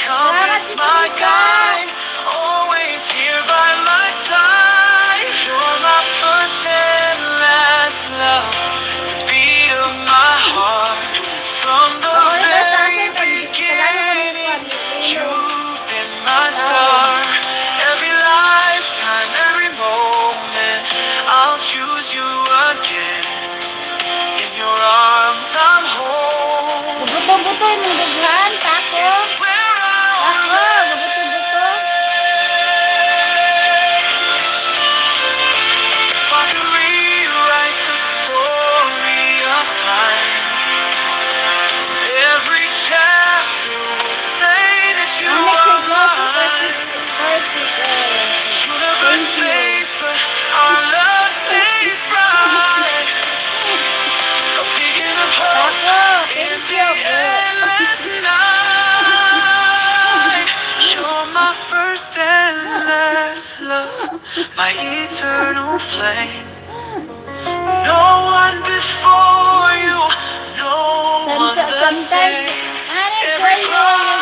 compass, my guide, always here by my side. You're my first and last love, the beat of my heart. From the very beginning, you've been my star. Every lifetime, every moment, I'll choose you again. In your arms, I'm home. Buto-buto yung dughan, tako. It's where I Tako, gabuto-buto. If I could rewrite the story of time, every chapter will say that you Ang next are week mo, so mine. perfect. Universe Thank you. fades, but our love stays bright. A beacon of hope Tako, in thank the you. endless night. You're my first and last love, my eternal flame. No one before you, no one the Sometimes, same. Alex, why your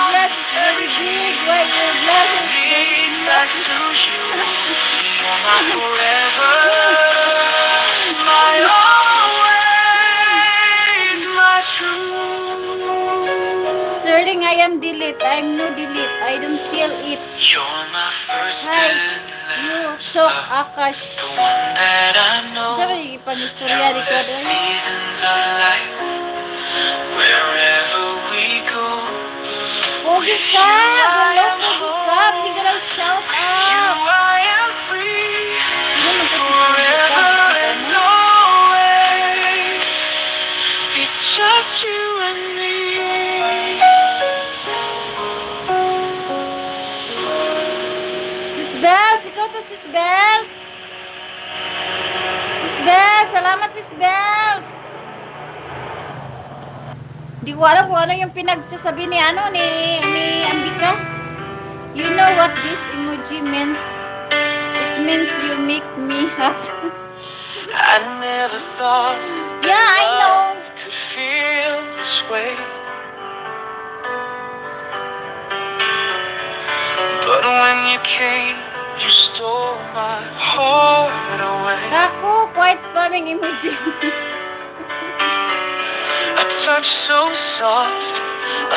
glass is very big? Why your glass is very Leads small? back to you. You're my forever, my always, my truth. Sterling, I am delete. I'm no delete. I don't feel it. You're my first Hi, and you last sok love, Akash. the one that I know. Sabi, pang-istorya Through di ko the doon. seasons of life, wherever we go. Pogi ka! Hello, Pogi ka! Bigyan ng shout With you out! I am free, Sino man to si Pogi ka? forever and Ano? always. It's just you and me. Sis Bells! Ikaw to, Sis Bells! Sis Bells! Salamat, Sis Bells! Di ko alam kung ano yung pinagsasabi ni Ambika. You know what this emoji means? It means you make me hot. I never thought Yeah, I know. love could feel this way. But when you came, you stole my heart away. Kako, quite spamming emoji. A touch so soft,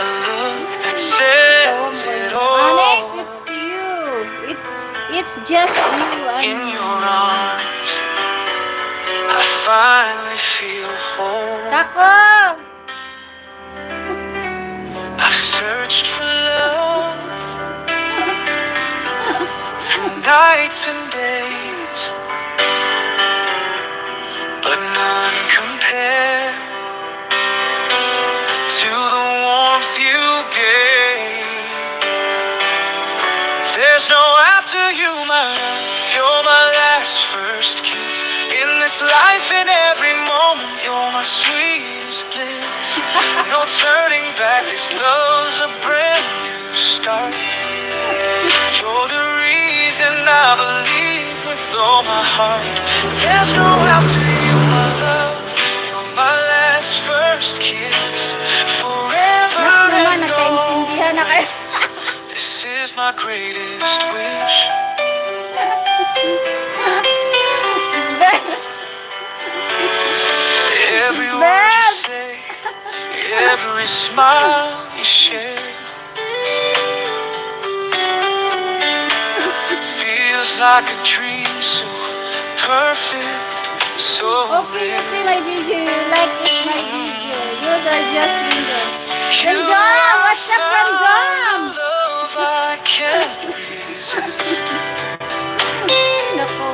a look that says it Alex, all. it's you. It's just you. In your arms, I finally feel home. Tako! I've searched for love through nights and days, but none compare to the warmth you gave. There's no after you, my love. You're my last first kiss. In this life, in every moment, you're my sweetest bliss. No turning back, this love's a brand new start. You're the reason I believe with all my heart. There's no after you, my love. You're my last first kiss. Forever Next naman, and nagkaintindihan na kayo. always. This is my greatest wish. Sis Bells! Every word Beth! you say, every smile you share, feels like a dream so perfect, so Okay, you see my video. You like it, my video. Yours are just windows. you Random! What's up, found Random? a love I can't resist. Nako.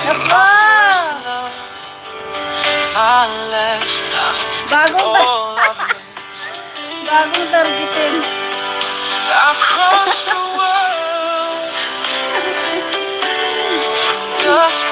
My Nako! first love, my last love, Bagong, all I've missed. bagong targetin. I've crossed the world, from dusk